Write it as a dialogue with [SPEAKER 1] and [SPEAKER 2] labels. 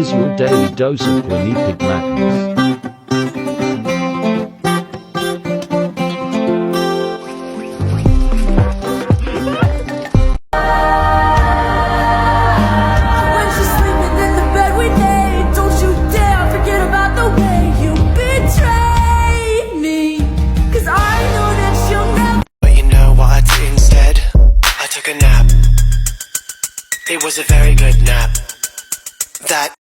[SPEAKER 1] Here's your daily dose of Winnipeg madness.
[SPEAKER 2] When she's sleeping in the bed we made, don't you dare forget about the way you betrayed me. 'Cause I know that you'll never.
[SPEAKER 3] But you know what I did instead? I took a nap. It was a very good nap. That